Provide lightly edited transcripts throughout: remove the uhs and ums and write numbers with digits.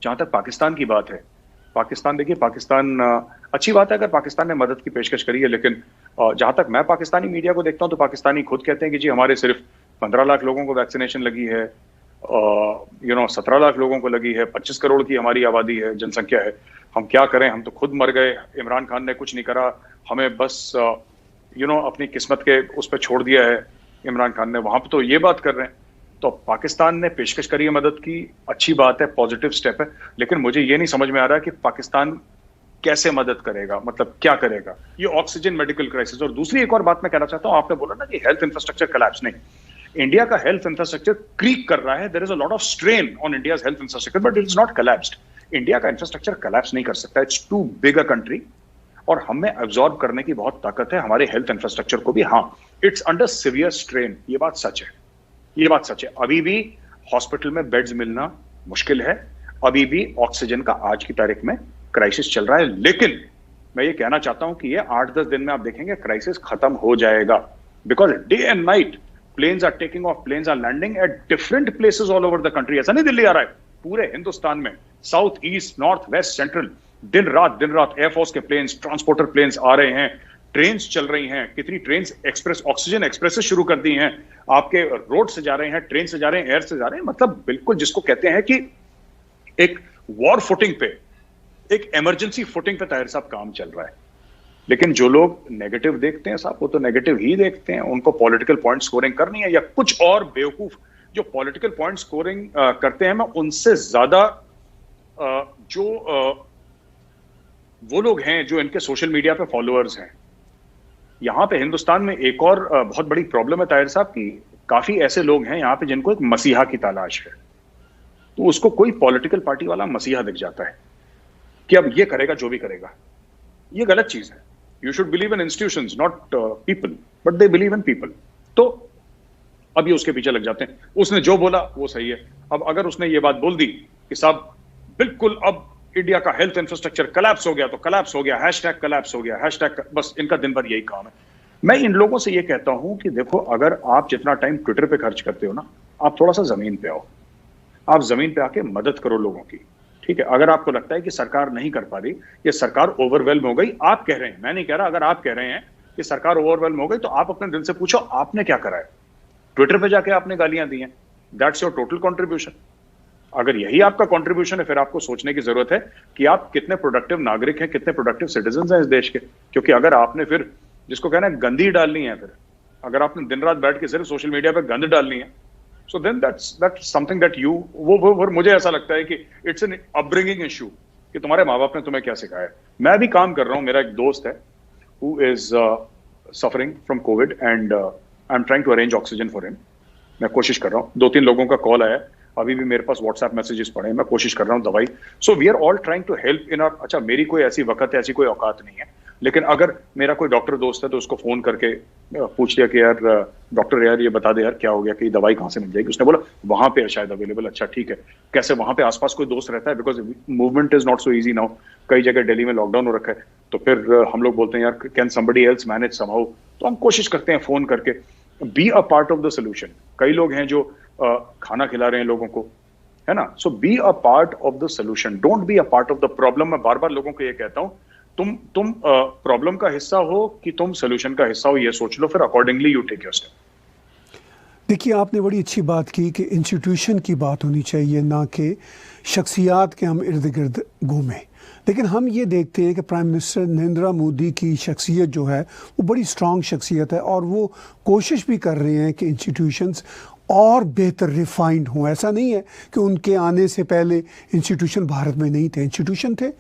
जहां तक पाकिस्तान की बात है, पाकिस्तान देखिए, पाकिस्तान अच्छी बात है अगर पाकिस्तान ने मदद की पेशकश करी है, लेकिन जहां तक मैं पाकिस्तानी मीडिया को देखता हूं तो पाकिस्तानी खुद कहते हैं कि जी हमारे सिर्फ 15 लाख लोगों को वैक्सीनेशन लगी है, 17 लाख लोगों को लगी है, 25 करोड़ की हमारी आबादी है, जनसंख्या है, हम क्या करें, हम तो खुद मर गए, इमरान खान ने कुछ नहीं करा, हमें बस अपनी किस्मत के उस पर छोड़ दिया है इमरान खान ने। वहां पर तो ये बात कर रहे हैं। तो पाकिस्तान ने पेशकश करी है मदद की, अच्छी बात है, पॉजिटिव स्टेप है, लेकिन मुझे ये नहीं समझ में आ रहा कि पाकिस्तान कैसे मदद करेगा, मतलब क्या करेगा। ये ऑक्सीजन मेडिकल क्राइसिस। और दूसरी एक और बात मैं कहना चाहता हूं, आपने बोला ना कि हेल्थ इंफ्रास्ट्रक्चर कोलैप्स, नहीं, इंडिया का हेल्थ इंफ्रास्ट्रक्चर क्रीक कर रहा है। There is a lot of strain on India's health infrastructure, but it is not collapsed. India का इंफ्रास्ट्रक्चर कोलैप्स नहीं कर सकता, it's too big a country, और हमें एब्जॉर्ब करने की बहुत ताकत है हमारे हेल्थ इंफ्रास्ट्रक्चर को भी। हाँ, इट्स अंडर सिवियर स्ट्रेन, ये बात सच है, ये बात सच है। अभी भी हॉस्पिटल में बेड्स मिलना मुश्किल है, अभी भी ऑक्सीजन का आज की तारीख में क्राइसिस चल रहा है, लेकिन मैं ये कहना चाहता हूं कि ये 8-10 दिन में आप देखेंगे क्राइसिस खत्म हो जाएगा, because day and night planes are taking off, planes are landing at different places all over the country. ऐसा नहीं दिल्ली आ रहा है, पूरे हिंदुस्तान में, south, east, north, west, central, दिन रात एयरफोर्स के प्लेन्स, ट्रांसपोर्टर प्लेन्स आ रहे हैं, ट्रेन्स चल रही हैं, कितनी ट्रेन्स एक्सप्रेस, ऑक्सीजन एक्सप्रेसेस शुरू कर दी हैं, आपके रोड से जा रहे हैं, ट्रेन से जा रहे हैं, एयर से जा रहे हैं, मतलब बिल्कुल जिसको कहते हैं कि एक वॉर फुटिंग पे, एक इमरजेंसी फुटिंग पे ताहिर साहब काम चल रहा है। लेकिन जो लोग नेगेटिव देखते हैं साहब, वो तो नेगेटिव ही देखते हैं, उनको पॉलिटिकल पॉइंट स्कोरिंग करनी है, या कुछ और बेवकूफ जो पॉलिटिकल पॉइंट स्कोरिंग करते हैं, मैं उनसे ज्यादा जो वो लोग हैं जो इनके सोशल मीडिया पे फॉलोअर्स हैं। यहां पे हिंदुस्तान में एक और बहुत बड़ी प्रॉब्लम है ताहिर साहब की, काफी ऐसे लोग हैं यहां पे जिनको एक मसीहा की तलाश है, तो उसको कोई पॉलिटिकल पार्टी वाला मसीहा दिख जाता है कि अब ये करेगा जो भी करेगा। ये गलत चीज है। You should believe in institutions, not people, but they believe in people. तो अब ये उसके पीछे लग जाते हैं, उसने जो बोला वो सही है। अब अगर उसने ये बात बोल दी कि साहब बिल्कुल अब इंडिया का हेल्थ इंफ्रास्ट्रक्चर कोलैप्स हो गया, तो कोलैप्स हो गया, हैशटैग कोलैप्स हो गया, हैशटैग, बस इनका दिन भर यही काम है। मैं इन लोगों से ये कहता हूं कि देखो, अगर आप जितना टाइम ट्विटर पे खर्च करते हो ना, आप थोड़ा सा जमीन पे आओ, आप जमीन पे आके मदद करो लोगों की, ठीक है। अगर आपको लगता है कि सरकार नहीं कर पा रही, ये सरकार ओवरवेल्म हो गई, आप कह रहे हैं, मैं नहीं कह रहा, अगर आप कह रहे हैं कि सरकार ओवरवेल्म हो गई, तो आप अपने दिल से पूछो आपने क्या करा है। ट्विटर पे जाके आपने गालियां दी हैं, दैट्स योर टोटल कॉन्ट्रीब्यूशन। अगर यही आपका कंट्रीब्यूशन है, फिर आपको सोचने की जरूरत है कि आप कितने प्रोडक्टिव नागरिक हैं, कितने प्रोडक्टिव सिटीजन हैं इस देश के। क्योंकि अगर आपने फिर, जिसको कहना है गंदी डालनी है, फिर अगर आपने दिन रात बैठ के सिर्फ सोशल मीडिया पे गंद डालनी है, so then that's something that you, वो मुझे ऐसा लगता है कि इट्स एन अपब्रिंगिंग इशू कि तुम्हारे माँ बाप ने तुम्हें क्या सिखाया। मैं भी काम कर रहा हूं, मेरा एक दोस्त है who is suffering from COVID and I am trying to arrange oxygen for him. मैं कोशिश कर रहा हूँ, 2-3 लोगों का कॉल आया, अभी भी मेरे पास व्हाट्सएप मैसेजेस पड़े हैं, मैं कोशिश कर रहा हूँ दवाई। So we are all trying to help in our. अच्छा, मेरी कोई ऐसी वक्त है, ऐसी कोई औकात नहीं है, लेकिन अगर मेरा कोई डॉक्टर दोस्त है तो उसको फोन करके पूछ लिया कि यार डॉक्टर यार ये बता दे यार क्या हो गया, कि दवाई कहाँ से मिल जाएगी। उसने बोला वहां पे है शायद अवेलेबल। अच्छा ठीक है, कैसे वहां पे आसपास कोई दोस्त रहता है, because movement is not so easy now, कई जगह दिल्ली में लॉकडाउन हो रखा है। तो फिर हम लोग बोलते हैं यार can somebody else manage somehow, तो हम कोशिश करते हैं फोन करके B a part of the solution. कई लोग हैं जो खाना खिला रहे हैं लोगों को, है ना। So be a part of the solution, don't be a part of the problem. मैं बार बार लोगों को ये कहता हूं, तुम प्रॉब्लम का हिस्सा हो कि तुम सोल्यूशन का हिस्सा हो, ये सोच लो, फिर accordingly you take your step. देखिए, आपने बड़ी अच्छी बात की कि इंस्टीट्यूशन की बात होनी चाहिए, ना कि शख्सियात के हम इर्द गिर्द घूमें। लेकिन हम ये देखते हैं कि प्राइम मिनिस्टर नरेंद्र मोदी की शख्सियत जो है वो बड़ी स्ट्रॉन्ग शख्सियत है, और वो कोशिश भी कर रहे हैं कि इंस्टीट्यूशंस और बेहतर रिफाइंड हों। ऐसा नहीं है कि उनके आने से पहले इंस्टीट्यूशन भारत में नहीं थे, इंस्टीट्यूशन थे,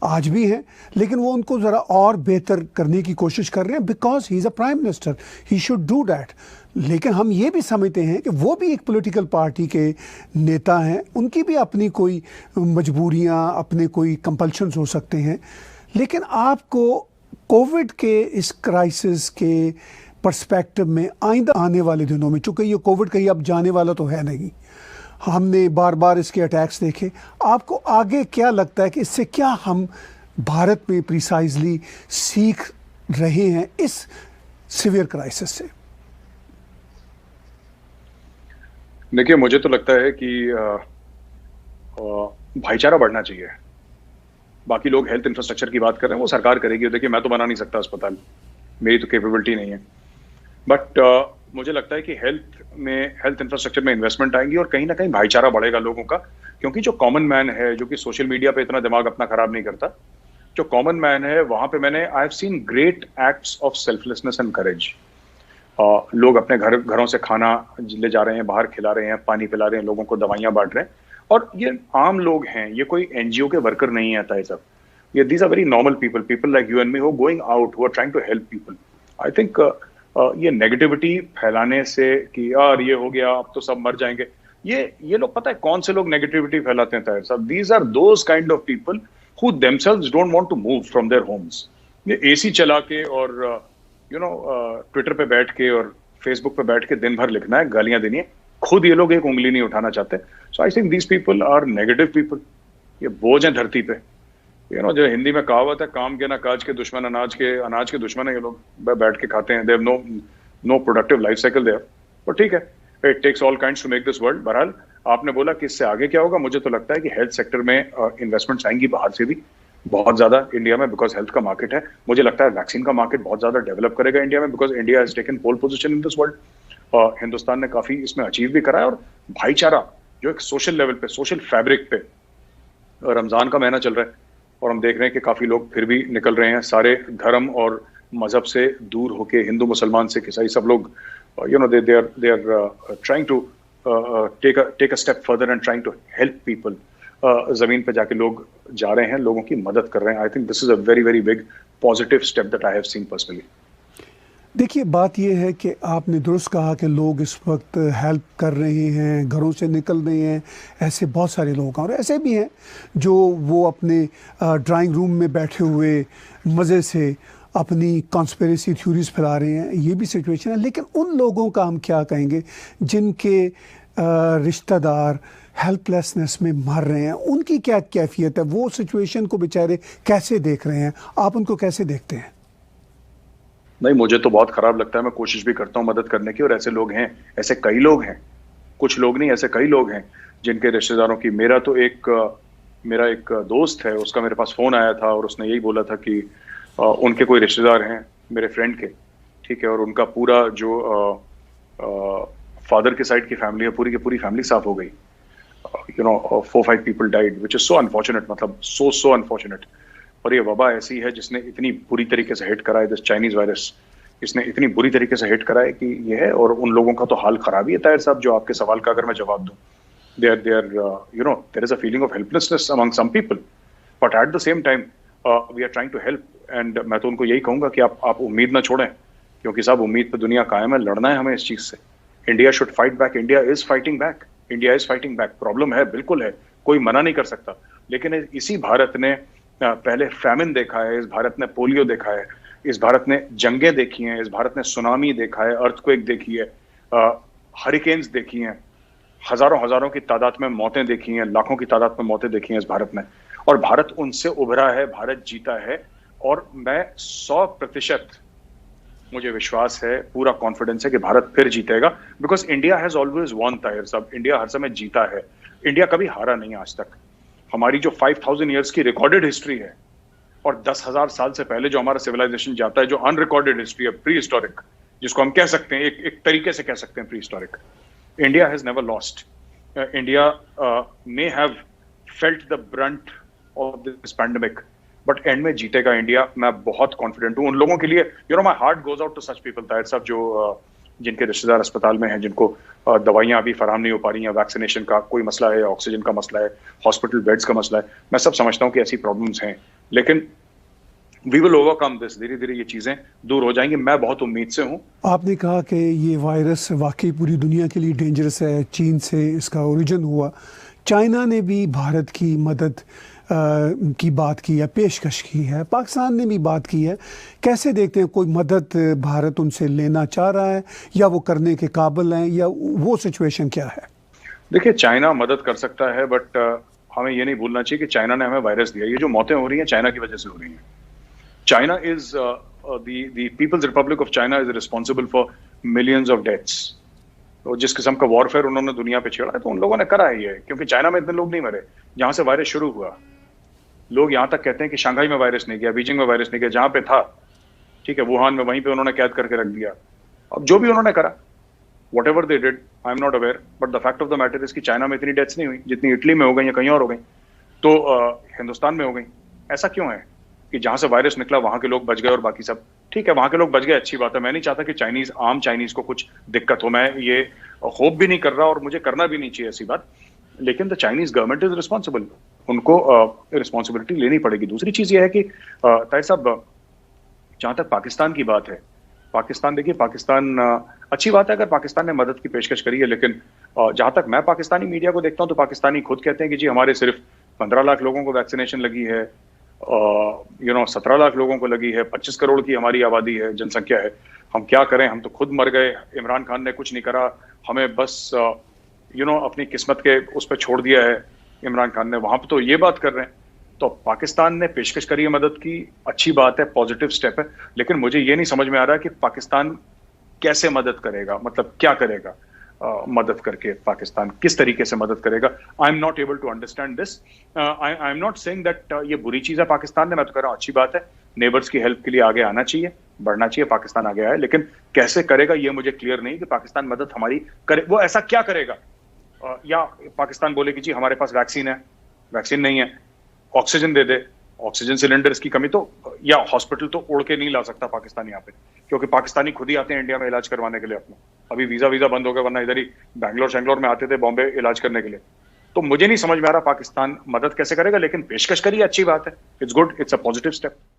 आज भी हैं, लेकिन वो उनको ज़रा और बेहतर करने की कोशिश कर रहे हैं, because he is a prime minister, he should do that. लेकिन हम ये भी समझते हैं कि वो भी एक पॉलिटिकल पार्टी के नेता हैं, उनकी भी अपनी कोई मजबूरियां, अपने कोई कंपल्शंस हो सकते हैं। लेकिन आपको कोविड के इस क्राइसिस के पर्सपेक्टिव में आइंदा आने वाले दिनों में, चूँकि ये कोविड कहीं अब जाने वाला तो है नहीं, हमने बार बार इसके अटैक्स देखे, आपको आगे क्या लगता है कि इससे क्या हम भारत में प्रिसाइजली सीख रहे हैं इस सीवियर क्राइसिस से? देखिए, मुझे तो लगता है कि भाईचारा बढ़ना चाहिए। बाकी लोग हेल्थ इंफ्रास्ट्रक्चर की बात कर रहे हैं, वो सरकार करेगी। देखिए, मैं तो बना नहीं सकता अस्पताल, मेरी तो कैपेबिलिटी नहीं है। बट मुझे लगता है कि हेल्थ इंफ्रास्ट्रक्चर में इन्वेस्टमेंट आएंगी और कहीं ना कहीं भाईचारा बढ़ेगा लोगों का। क्योंकि जो कॉमन मैन है, जो कि सोशल मीडिया पे इतना दिमाग अपना खराब नहीं करता, जो कॉमन मैन है वहां पे I have seen great acts of selflessness and courage. लोग अपने घरों से खाना ले जा रहे हैं, बाहर खिला रहे हैं, पानी पिला रहे हैं, लोगों को दवाइयां बांट रहे हैं। और ये आम लोग हैं, ये कोई एनजीओ के वर्कर नहीं आता है सब। ये these are very normal people like you and me who going out, who are trying to help people. I think ये नेगेटिविटी फैलाने से कि यार ये हो गया, अब तो सब मर जाएंगे, ये लोग, पता है कौन से लोग नेगेटिविटी फैलाते हैं ताहिर साहब? These are those kind of people who themselves don't want to move from their homes. ये एसी चला के और ट्विटर पे बैठ के और फेसबुक पे बैठ के दिन भर लिखना है, गालियां देनी है, खुद ये लोग एक उंगली नहीं उठाना चाहते। So I think these people are negative people. ये बोझ हैं धरती पे। जो हिंदी में कहावत है, काम के ना काज के दुश्मन अनाज के दुश्मन है। ये लोग बैठ के खाते हैं, they have no productive life cycle there. पर ठीक है, it takes all kinds to make this world. बहरहाल आपने बोला कि इससे आगे क्या होगा, मुझे तो लगता है कि हेल्थ सेक्टर में इन्वेस्टमेंट्स आएंगी बाहर से भी बहुत ज्यादा इंडिया में, बिकॉज हेल्थ का मार्केट है। मुझे लगता है वैक्सीन का मार्केट बहुत ज्यादा डेवलप करेगा इंडिया में, because India has taken pole position in this world. Hindustan ने काफी इसमें अचीव भी करा है। और भाईचारा जो एक सोशल लेवल पे, सोशल फैब्रिक पे, रमजान का महीना चल रहा है और हम देख रहे हैं कि काफी लोग फिर भी निकल रहे हैं सारे धर्म और मजहब से दूर होके, हिंदू मुसलमान सिख ईसाई सब लोग they are trying to take a step further and trying to help people. जमीन पे जाके लोग जा रहे हैं, लोगों की मदद कर रहे हैं। I think this is a very very big positive step that I have seen personally. देखिए, बात यह है कि आपने दुरुस्त कहा कि लोग इस वक्त हेल्प कर रहे हैं, घरों से निकल रहे हैं। ऐसे बहुत सारे लोग हैं और ऐसे भी हैं जो वो अपने ड्राइंग रूम में बैठे हुए मज़े से अपनी कॉन्स्पिरेसी थ्योरीज फैला रहे हैं। ये भी सिचुएशन है। लेकिन उन लोगों का हम क्या कहेंगे जिनके रिश्तेदार हेल्पलेसनेस में मर रहे हैं, उनकी क्या कैफियत है? वो सिचुएशन को बेचारे कैसे देख रहे हैं? आप उनको कैसे देखते हैं? नहीं, मुझे तो बहुत खराब लगता है। मैं कोशिश भी करता हूँ मदद करने की, और ऐसे लोग हैं, ऐसे कई लोग हैं, कुछ लोग नहीं, ऐसे कई लोग हैं जिनके रिश्तेदारों की। मेरा एक दोस्त है, उसका मेरे पास फोन आया था और उसने यही बोला था कि उनके कोई रिश्तेदार हैं मेरे फ्रेंड के, ठीक है, और उनका पूरा जो फादर के साइड की फैमिली है, पूरी की पूरी फैमिली साफ हो गई। 4-5 people died, which is so unfortunate, मतलब so unfortunate। और ये वबा ऐसी है जिसने इतनी बुरी तरीके से हिट करा है, दिस चाइनीज वायरस, इसने इतनी बुरी तरीके से हिट करा है कि ये है। और उन लोगों का तो हाल खराब ही है ताहिर साहब, जो आपके सवाल का अगर मैं जवाब दूं, there is a feeling of helplessness among some people, but at the same time we are trying to help। And मैं तो उनको यही कहूंगा कि आप उम्मीद ना छोड़ें, क्योंकि साहब उम्मीद पे दुनिया कायम है। लड़ना है हमें इस चीज से। India should fight back. India is fighting back. India is fighting back. Problem है, बिल्कुल है, कोई मना नहीं कर सकता। लेकिन इसी भारत ने पहले फैमिन देखा है, इस भारत ने पोलियो देखा है, इस भारत ने जंगें देखी हैं, इस भारत ने सुनामी देखा है, अर्थक्वेक देखी है, हरिकेन्स देखी हैं, हजारों की तादाद में मौतें देखी हैं, लाखों की तादाद में मौतें देखी हैं इस भारत ने। और भारत उनसे उभरा है, भारत जीता है। और मैं 100% मुझे विश्वास है, पूरा कॉन्फिडेंस है कि भारत फिर जीतेगा, because India has always won Tahir साहब। इंडिया हर समय जीता है। इंडिया कभी हारा नहीं आज तक। हमारी जो 5000 ईयर्स की रिकॉर्डेड हिस्ट्री है, और 10,000 साल से पहले जो हमारा सिविलाइजेशन जाता है, जो अनरिकॉर्डेड हिस्ट्री है, प्री हिस्टोरिक, जिसको हम कह सकते हैं, एक तरीके से कह सकते हैं pre historic, India has never lost. India may have felt the Brunt of this pandemic, but and में जीतेगा इंडिया। मैं बहुत कॉन्फिडेंट हूँ उन लोगों के लिए। My heart goes out to such people Tahir साहब, जो जिनके रिश्तेदार अस्पताल में हैं, जिनको दवाइयां अभी फराहम नहीं हो पा रही हैं, वैक्सीनेशन का कोई मसला है, ऑक्सीजन का मसला है, हॉस्पिटल बेड्स का मसला है। मैं सब समझता हूँ कि ऐसी प्रॉब्लम्स हैं, लेकिन वी विल ओवरकम दिस। धीरे धीरे ये चीजें दूर हो जाएंगी, मैं बहुत उम्मीद से हूँ। आपने कहा कि ये वायरस वाकई पूरी दुनिया के लिए डेंजरस है। चीन से इसका ओरिजिन हुआ। चाइना ने भी भारत की मदद की बात की है, पेशकश की है। पाकिस्तान ने भी बात की है। कैसे देखते हैं, कोई मदद भारत उनसे लेना चाह रहा है, या वो करने के काबिल हैं, या वो सिचुएशन क्या है? देखिए, चाइना मदद कर सकता है, बट हमें ये नहीं भूलना चाहिए कि चाइना ने हमें वायरस दिया। ये जो मौतें हो रही हैं, चाइना की वजह से हो रही हैं। China is the people's republic of China is responsible for millions of deaths. तो जिस किस्म का वॉरफेयर उन्होंने दुनिया पे छेड़ा है, तो उन लोगों ने करा है ये, क्योंकि चाइना में इतने लोग नहीं मरे। जहां से वायरस शुरू हुआ। लोग यहां तक कहते हैं कि शंघाई में वायरस नहीं गया, बीजिंग में वायरस नहीं गया, जहां पे था, ठीक है, वुहान में, वहीं पे उन्होंने कैद करके रख दिया। अब जो भी उन्होंने करा, what ever they did, I am not aware, but the fact of the matter is कि चाइना में इतनी डेथ्स नहीं हुई जितनी इटली में हो गई या कहीं और हो गई, तो हिंदुस्तान में हो गई। ऐसा क्यों है कि जहां से वायरस निकला वहां के लोग बच गए और बाकी सब, ठीक है, वहां के लोग बच गए, अच्छी बात है। मैं नहीं चाहता कि चाइनीज, आम चाइनीज को कुछ दिक्कत हो, मैं ये होप भी नहीं कर रहा और मुझे करना भी नहीं चाहिए ऐसी बात, लेकिन the Chinese government is responsible, उनको रिस्पॉन्सिबिलिटी लेनी पड़ेगी। दूसरी चीज ये है कि ताहिर साहब, जहां तक पाकिस्तान की बात है, पाकिस्तान, देखिए पाकिस्तान, अच्छी बात है अगर पाकिस्तान ने मदद की पेशकश करी है, लेकिन जहां तक मैं पाकिस्तानी मीडिया को देखता हूं तो पाकिस्तानी खुद कहते हैं कि जी हमारे सिर्फ 15 लाख लोगों को वैक्सीनेशन लगी है, 17 लाख लोगों को लगी है, 25 करोड़ की हमारी आबादी है, जनसंख्या है, हम क्या करें, हम तो खुद मर गए, इमरान खान ने कुछ नहीं करा, हमें बस अपनी किस्मत के उस पर छोड़ दिया है इमरान खान ने। वहां पर तो ये बात कर रहे हैं। तो पाकिस्तान ने पेशकश करी है मदद की, अच्छी बात है, पॉजिटिव स्टेप है, लेकिन मुझे ये नहीं समझ में आ रहा कि पाकिस्तान कैसे मदद करेगा, मतलब क्या करेगा मदद करके, पाकिस्तान किस तरीके से मदद करेगा। I am not able to understand this. I am not saying that ये बुरी चीज है पाकिस्तान ने, मैं तो कह रहा हूँ अच्छी बात है, नेबर्स की हेल्प के लिए आगे आना चाहिए, बढ़ना चाहिए, पाकिस्तान आगे आए, लेकिन कैसे करेगा ये मुझे क्लियर नहीं कि पाकिस्तान मदद हमारी करे, वो ऐसा क्या करेगा। या पाकिस्तान बोले कि जी हमारे पास वैक्सीन है, वैक्सीन नहीं है, ऑक्सीजन दे दे, ऑक्सीजन सिलेंडर्स की कमी तो, या हॉस्पिटल तो उड़ के नहीं ला सकता पाकिस्तान यहाँ पे, क्योंकि पाकिस्तानी खुद ही आते हैं इंडिया में इलाज करवाने के लिए अपना। अभी वीजा बंद हो गया, वरना इधर ही बैंगलोर में आते थे, बॉम्बे इलाज करने के लिए। तो मुझे नहीं समझ में आ रहा पाकिस्तान मदद कैसे करेगा, लेकिन पेशकश करिए, अच्छी बात है, it's good, it's a positive step.